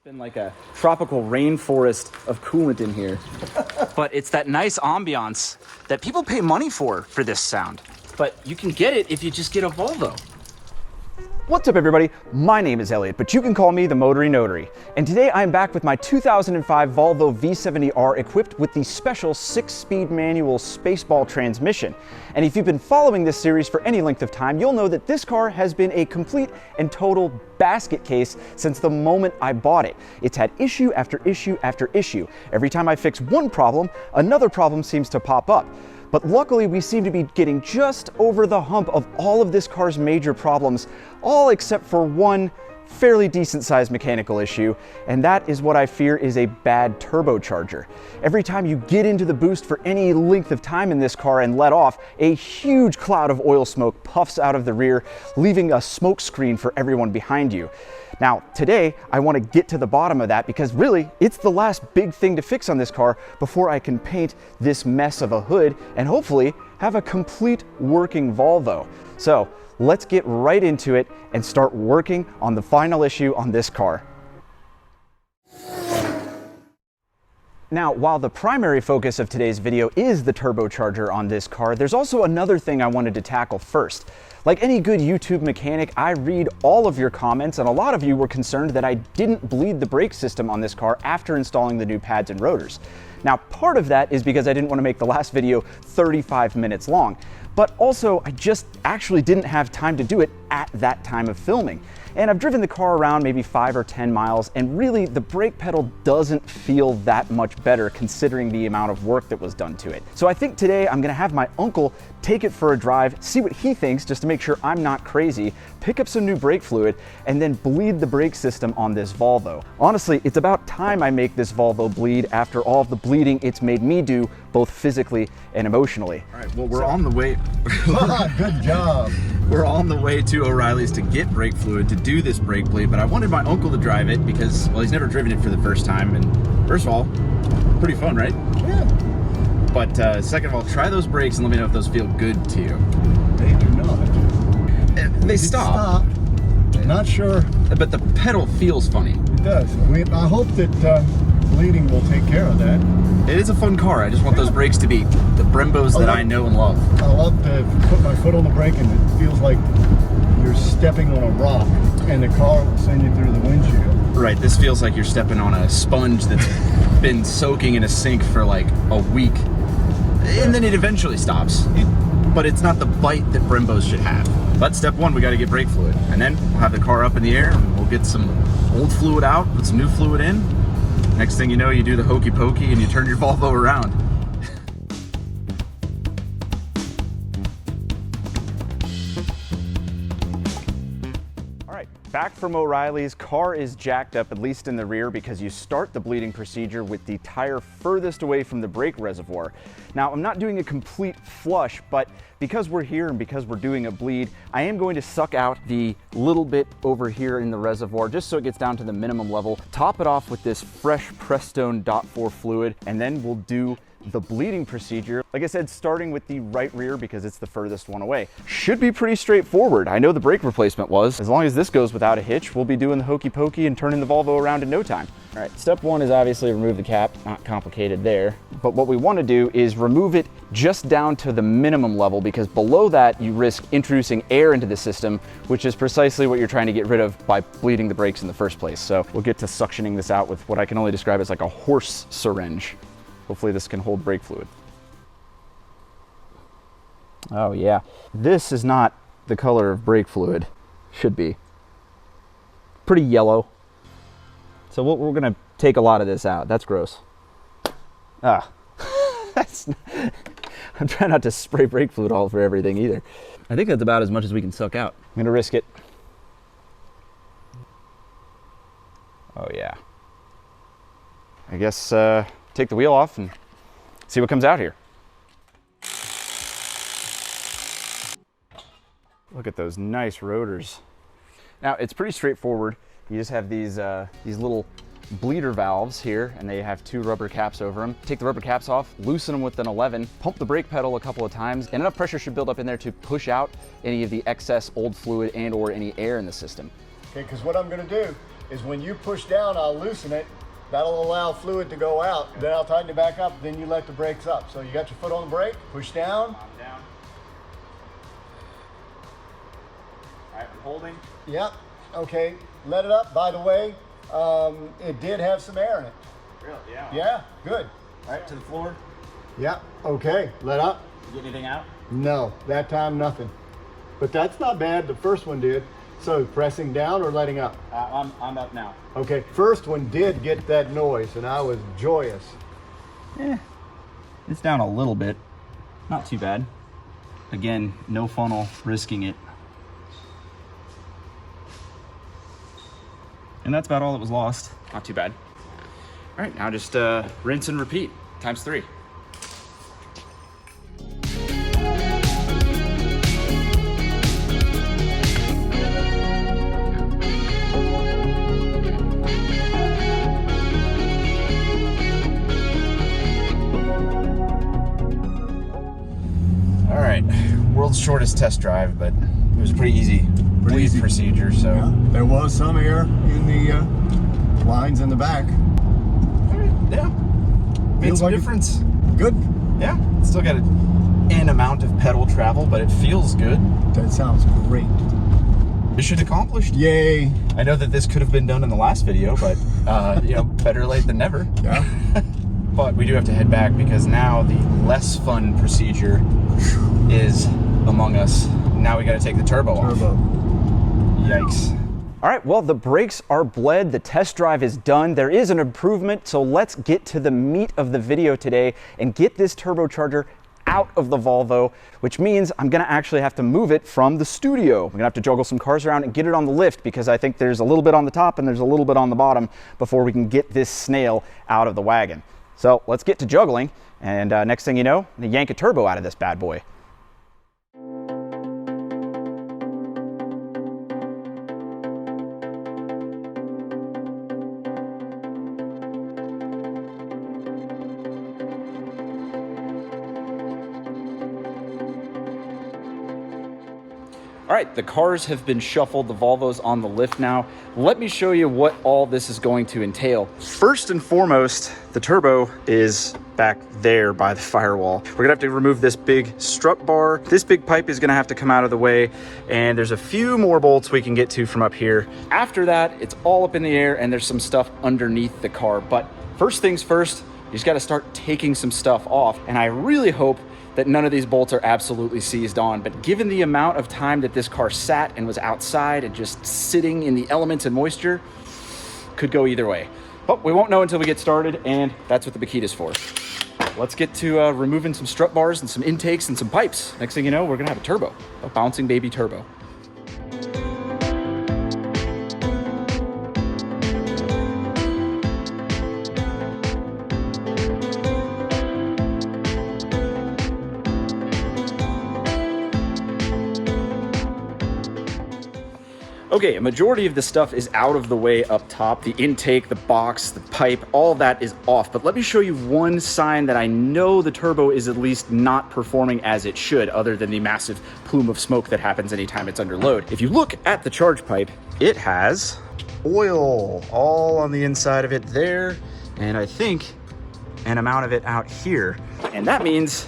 Been like a tropical rainforest of coolant in here. But it's that nice ambiance that people pay money for this sound. But you can get it if you just get a Volvo. What's up everybody? My name is Elliott, but you can call me the Motory Notary. And today I'm back with my 2005 Volvo V70R equipped with the special 6-speed manual Spaceball transmission. And if you've been following this series for any length of time, you'll know that this car has been a complete and total basket case since the moment I bought it. It's had issue after issue after issue. Every time I fix one problem, another problem seems to pop up. But luckily, we seem to be getting just over the hump of all of this car's major problems, all except for one fairly decent sized mechanical issue, and that is what I fear is a bad turbocharger. Every time you get into the boost for any length of time in this car and let off, a huge cloud of oil smoke puffs out of the rear, leaving a smoke screen for everyone behind you. Now, today, I want to get to the bottom of that because really, it's the last big thing to fix on this car before I can paint this mess of a hood and hopefully have a complete working Volvo. So let's get right into it and start working on the final issue on this car. Now, while the primary focus of today's video is the turbocharger on this car, there's also another thing I wanted to tackle first. Like any good YouTube mechanic, I read all of your comments, and a lot of you were concerned that I didn't bleed the brake system on this car after installing the new pads and rotors. Now, part of that is because I didn't want to make the last video 35 minutes long, but also I just actually didn't have time to do it at that time of filming. And I've driven the car around maybe 5 or 10 miles, and really the brake pedal doesn't feel that much better considering the amount of work that was done to it. So I think today I'm gonna have my uncle take it for a drive, see what he thinks just to make sure I'm not crazy, pick up some new brake fluid, and then bleed the brake system on this Volvo. Honestly, it's about time I make this Volvo bleed after all of the bleeding it's made me do, both physically and emotionally. All right, well, we're on the way. Good job. We're on the way to O'Reilly's to get brake fluid to do this brake bleed, but I wanted my uncle to drive it because, well, he's never driven it for the first time, and first of all, pretty fun, right? Yeah. But second of all, try those brakes and let me know if those feel good to you. They do not. They stop. Not sure. But the pedal feels funny. It does. I hope that bleeding will take care of that. It is a fun car. I just want those brakes to be the Brembos that I know and love. I love to put my foot on the brake and it feels like you're stepping on a rock and the car will send you through the windshield. Right, this feels like you're stepping on a sponge that's been soaking in a sink for like a week. And then it eventually stops. But it's not the bite that Brembos should have. But step one, we got to get brake fluid. And then we'll have the car up in the air and we'll get some old fluid out, put some new fluid in. Next thing you know, you do the hokey pokey and you turn your Volvo around. All right, back from O'Reilly's. Car is jacked up, at least in the rear, because you start the bleeding procedure with the tire furthest away from the brake reservoir. Now, I'm not doing a complete flush, but because we're here and because we're doing a bleed, I am going to suck out the little bit over here in the reservoir just so it gets down to the minimum level, top it off with this fresh Prestone .4 fluid, and then we'll do the bleeding procedure. Like I said, starting with the right rear because it's the furthest one away. Should be pretty straightforward. I know the brake replacement was. As long as this goes without a hitch, we'll be doing the hokey pokey and turning the Volvo around in no time. All right, step one is obviously remove the cap. Not complicated there. But what we want to do is remove it just down to the minimum level because below that you risk introducing air into the system, which is precisely what you're trying to get rid of by bleeding the brakes in the first place. So we'll get to suctioning this out with what I can only describe as like a horse syringe. Hopefully this can hold brake fluid. Oh yeah, this is not the color of brake fluid. Should be. Pretty yellow. So we're gonna take a lot of this out. That's gross. Ah, I'm trying not to spray brake fluid all over everything either. I think that's about as much as we can suck out. I'm gonna risk it. Oh yeah. I guess take the wheel off and see what comes out here. Look at those nice rotors. Now it's pretty straightforward. You just have these little bleeder valves here, and they have 2 rubber caps over them. Take the rubber caps off, loosen them with an 11, pump the brake pedal a couple of times, and enough pressure should build up in there to push out any of the excess old fluid and or any air in the system. Okay, because what I'm going to do is when you push down, I'll loosen it. That'll allow fluid to go out. Then I'll tighten it back up. Then you let the brakes up. So you got your foot on the brake, push down. I'm down. All right, I'm holding. Yep. Okay, let it up. By the way, it did have some air in it. Really? Yeah. Yeah, good. All right, to the floor. Yep. Okay, let up. You get anything out? No, that time nothing. But that's not bad. The first one did. So pressing down or letting up? I'm up now. Okay, first one did get that noise and I was joyous. It's down a little bit. Not too bad. Again, no funnel, risking it. And that's about all that was lost. Not too bad. All right, now just rinse and repeat, times 3. All right, world's shortest test drive, but it was pretty easy bleed procedure, so. Yeah, there was some air in the lines in the back. All right, yeah, made Feels some like difference. Good. Yeah, still got an amount of pedal travel, but it feels good. That sounds great. Mission accomplished. Yay. I know that this could have been done in the last video, but you know, better late than never. Yeah. But we do have to head back because now the less fun procedure is among us. Now we got to take the turbo off. Yikes. All right, well, the brakes are bled, the test drive is done. There is an improvement, so let's get to the meat of the video today and get this turbocharger out of the Volvo, which means I'm gonna actually have to move it from the studio. We're gonna have to juggle some cars around and get it on the lift because I think there's a little bit on the top and there's a little bit on the bottom before we can get this snail out of the wagon. So let's get to juggling, and next thing you know, I'm gonna yank a turbo out of this bad boy. All right, the cars have been shuffled, the Volvo's on the lift now. Let me show you what all this is going to entail. First and foremost, the turbo is back there by the firewall. We're gonna have to remove this big strut bar. This big pipe is gonna have to come out of the way, and there's a few more bolts we can get to from up here. After that, it's all up in the air and there's some stuff underneath the car. But first things first, you just gotta start taking some stuff off. And I really hope that none of these bolts are absolutely seized on, but given the amount of time that this car sat and was outside and just sitting in the elements and moisture, could go either way. But we won't know until we get started, and that's what the Bakita's for. Let's get to removing some strut bars and some intakes and some pipes. Next thing you know, we're gonna have a turbo, a bouncing baby turbo. Okay, a majority of the stuff is out of the way up top. The intake, the box, the pipe, all that is off. But let me show you one sign that I know the turbo is at least not performing as it should, other than the massive plume of smoke that happens anytime it's under load. If you look at the charge pipe, it has oil all on the inside of it there, and I think an amount of it out here. And that means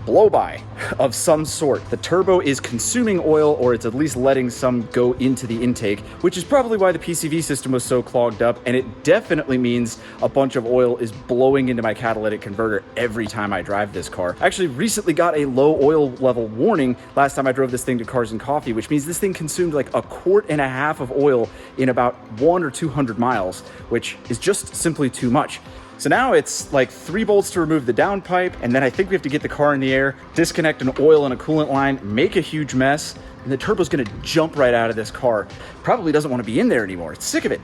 blow-by of some sort. The turbo is consuming oil, or it's at least letting some go into the intake, which is probably why the PCV system was so clogged up, and it definitely means a bunch of oil is blowing into my catalytic converter every time I drive this car. I actually recently got a low oil level warning last time I drove this thing to Cars and Coffee, which means this thing consumed like 1.5 quarts of oil in about 100 or 200 miles, which is just simply too much. So now it's like 3 bolts to remove the downpipe, and then I think we have to get the car in the air, disconnect an oil and a coolant line, make a huge mess, and the turbo's gonna jump right out of this car. Probably doesn't want to be in there anymore. It's sick of it.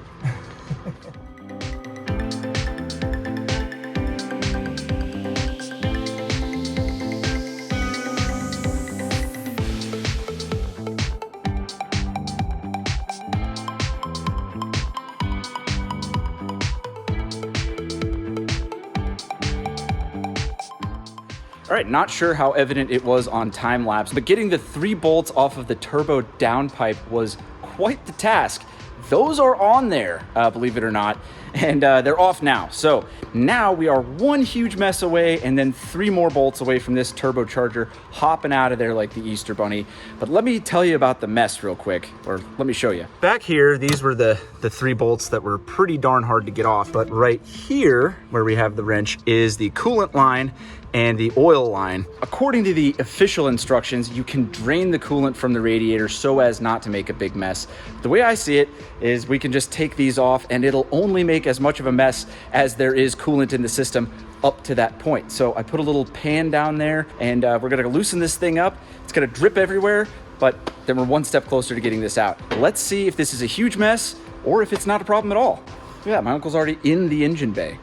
All right, not sure how evident it was on time lapse, but getting the 3 bolts off of the turbo downpipe was quite the task. those are on there, believe it or not, and they're off now. So now we are one huge mess away and then 3 more bolts away from this turbocharger hopping out of there like the Easter Bunny. But let me tell you about the mess real quick, or let me show you. Back here, these were the 3 bolts that were pretty darn hard to get off, but right here, where we have the wrench, is the coolant line and the oil line. According to the official instructions, you can drain the coolant from the radiator so as not to make a big mess. The way I see it is we can just take these off and it'll only make as much of a mess as there is coolant in the system up to that point. So I put a little pan down there and we're gonna loosen this thing up. It's gonna drip everywhere, but then we're one step closer to getting this out. Let's see if this is a huge mess or if it's not a problem at all. Yeah, my uncle's already in the engine bay.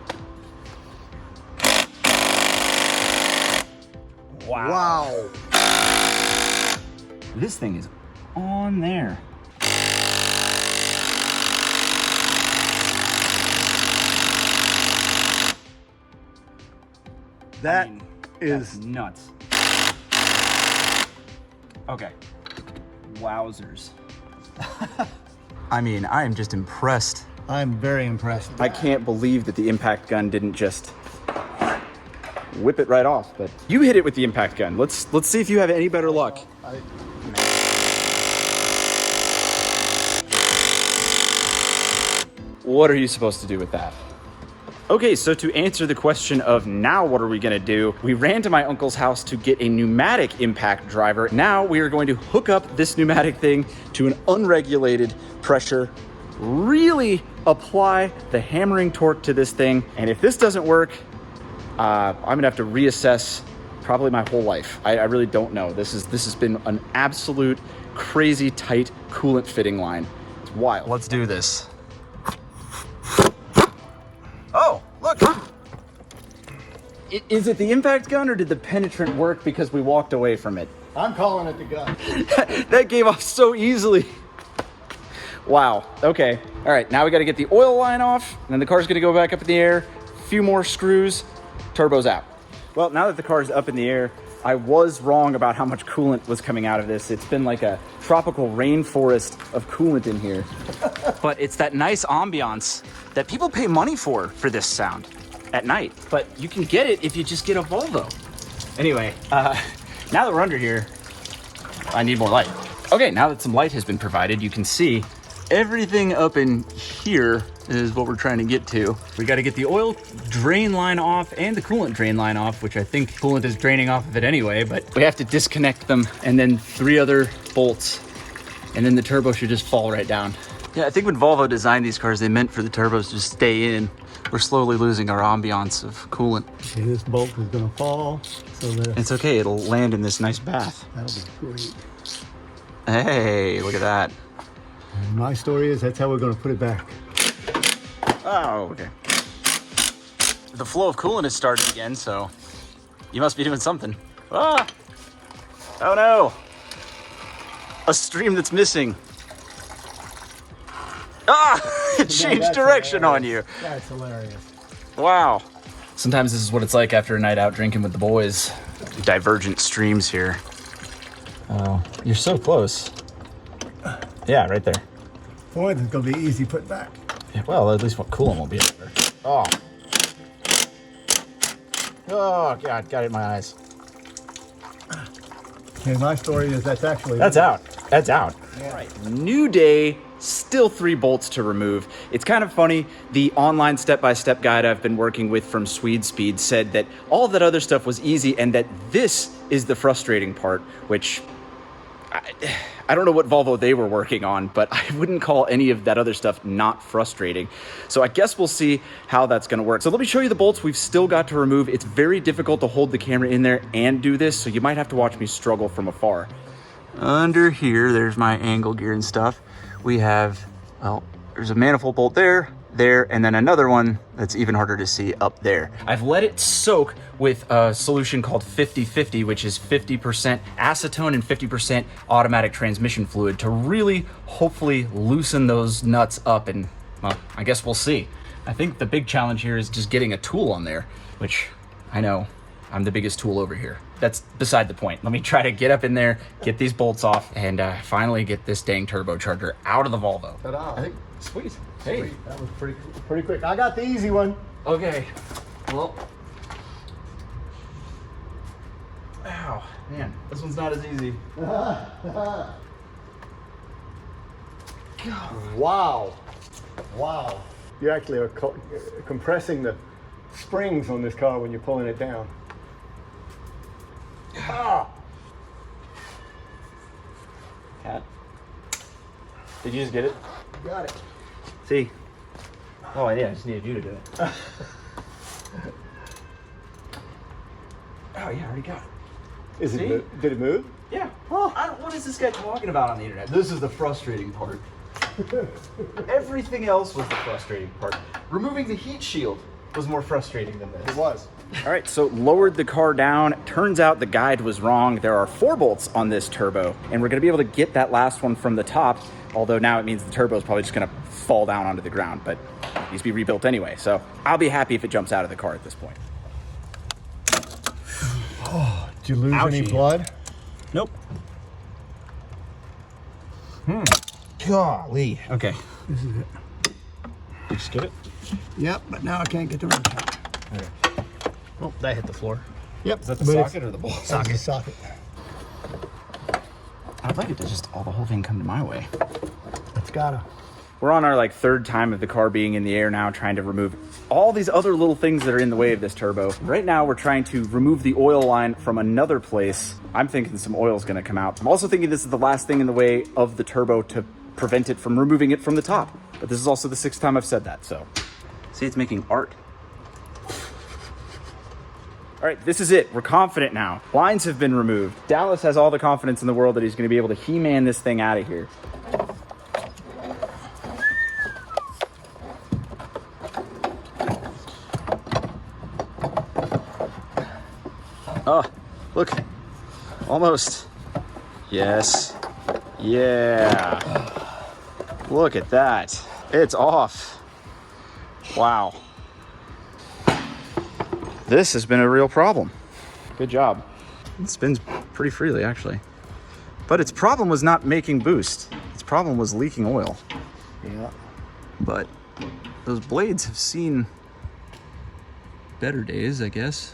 Wow. This thing is on there. That That's is nuts. Okay. Wowzers. I mean, I am just impressed. I'm very impressed. I can't believe that the impact gun didn't just whip it right off, but you hit it with the impact gun. Let's see if you have any better luck. What are you supposed to do with that? Okay, so to answer the question of now what are we gonna do, we ran to my uncle's house to get a pneumatic impact driver. Now we are going to hook up this pneumatic thing to an unregulated pressure, really apply the hammering torque to this thing, and if this doesn't work, I'm gonna have to reassess probably my whole life. I really don't know. This has been an absolute crazy tight coolant fitting line. It's wild. Let's do this. Oh, look. Is it the impact gun or did the penetrant work because we walked away from it? I'm calling it the gun. That came off so easily. Wow, okay. All right, now we gotta get the oil line off, and then the car's gonna go back up in the air, a few more screws, turbo's out. Well, now that the car's up in the air, I was wrong about how much coolant was coming out of this. It's been like a tropical rainforest of coolant in here. But it's that nice ambiance that people pay money for this sound at night. But you can get it if you just get a Volvo. Anyway, now that we're under here, I need more light. Okay, now that some light has been provided, you can see everything up in here is what we're trying to get to. We got to get the oil drain line off and the coolant drain line off, which I think coolant is draining off of it anyway, but we have to disconnect them and then 3 other bolts, and then the turbo should just fall right down. Yeah, I think when Volvo designed these cars, they meant for the turbos to stay in. We're slowly losing our ambiance of coolant. Okay, this bolt is gonna fall, so that It's okay, it'll land in this nice bath. that'll be great. Hey, look at that. And my story is that's how we're gonna put it back. Oh, okay. The flow of coolant has started again, so you must be doing something. Ah! Oh no! A stream that's missing. Ah! It changed direction on you. That's hilarious. Wow. Sometimes this is what it's like after a night out drinking with the boys. Divergent streams here. Oh, you're so close. Yeah, right there. Boy, it's gonna be easy put back. Yeah, well, at least what coolant will be there. Oh. Oh, God, got it in my eyes. Okay, my story is that's actually... That's out. That's out. Yeah. All right. New day, still 3 bolts to remove. It's kind of funny. The online step-by-step guide I've been working with from Swede Speed said that all that other stuff was easy and that this is the frustrating part, which I don't know what Volvo they were working on, but I wouldn't call any of that other stuff not frustrating. So I guess we'll see how that's gonna work. So let me show you the bolts we've still got to remove. It's very difficult to hold the camera in there and do this, so you might have to watch me struggle from afar. Under here, there's my angle gear and stuff. We have, well, there's a manifold bolt there, and then another one that's even harder to see up there. I've let it soak with a solution called 50-50, which is 50% acetone and 50% automatic transmission fluid to really hopefully loosen those nuts up, and well, I guess we'll see. I think the big challenge here is just getting a tool on there, which I know I'm the biggest tool over here. That's beside the point. Let me try to get up in there, get these bolts off, and finally get this dang turbocharger out of the Volvo. I think Sweet. Hey. Sweet. That was pretty quick. I got the easy one. Okay. Well. Ow, man, this one's not as easy. Wow. Wow. You actually are compressing the springs on this car when you're pulling it down. Ah. Cat. Did you just get it? Got it. See? Oh, yeah, I just needed you to do it. Oh, yeah, I already got it. Did it move? Yeah. What is this guy talking about on the internet? This is the frustrating part. Everything else was the frustrating part. Removing the heat shield was more frustrating than this. It was. All right, so lowered the car down. Turns out the guide was wrong. There are 4 bolts on this turbo, and we're gonna be able to get that last one from the top, although now it means the turbo is probably just gonna fall down onto the ground, but it needs to be rebuilt anyway. So I'll be happy if it jumps out of the car at this point. Oh, did you lose any Ouchie. blood? Nope. Golly. Okay. This is it. You just get it? Yep, but now I can't get the rim out. Okay. Oh, that hit the floor. Yep. Is that the but socket or the ball? That's the socket. I'd like it to just the whole thing come to my way. It's gotta. We're on our 3rd time of the car being in the air now, trying to remove all these other little things that are in the way of this turbo. Right now, we're trying to remove the oil line from another place. I'm thinking some oil is gonna come out. I'm also thinking this is the last thing in the way of the turbo to prevent it from removing it from the top. But this is also the 6th time I've said that, so. See, it's making art. All right, this is it. We're confident now. Lines have been removed. Dallas has all the confidence in the world that he's gonna be able to He-Man this thing out of here. Oh, look, almost. Yes, yeah. Look at that. It's off. Wow. This has been a real problem. Good job. It spins pretty freely, actually. But its problem was not making boost. Its problem was leaking oil. Yeah. But those blades have seen better days, I guess.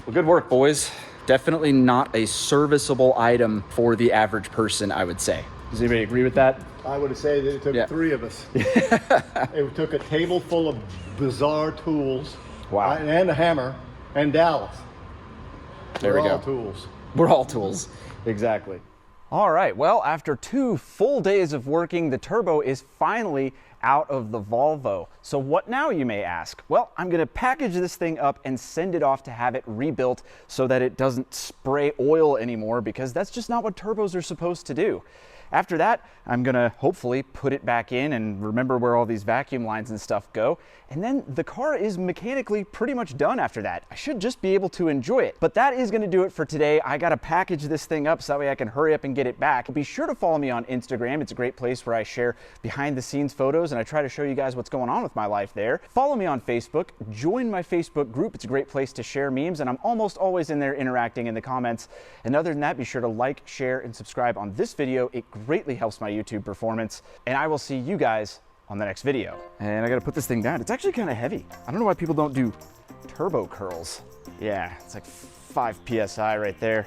Well, good work, boys. Definitely not a serviceable item for the average person, I would say. Does anybody agree with that? I would say that it took 3 of us. It took a table full of bizarre tools. Wow. And a hammer and Dallas. There we We're go. all tools. We're all tools. Exactly. All right, well, after 2 full days of working, the turbo is finally out of the Volvo. So what now, you may ask? Well, I'm gonna package this thing up and send it off to have it rebuilt so that it doesn't spray oil anymore, because that's just not what turbos are supposed to do. After that, I'm gonna hopefully put it back in and remember where all these vacuum lines and stuff go. And then the car is mechanically pretty much done after that. I should just be able to enjoy it. But that is gonna do it for today. I gotta package this thing up so that way I can hurry up and get it back. Be sure to follow me on Instagram. It's a great place where I share behind the scenes photos and I try to show you guys what's going on with my life there. Follow me on Facebook, join my Facebook group. It's a great place to share memes and I'm almost always in there interacting in the comments. And other than that, be sure to like, share, and subscribe on this video. It greatly helps my YouTube performance. And I will see you guys on the next video. And I gotta put this thing down. It's actually kind of heavy. I don't know why people don't do turbo curls. Yeah, it's like 5 PSI right there.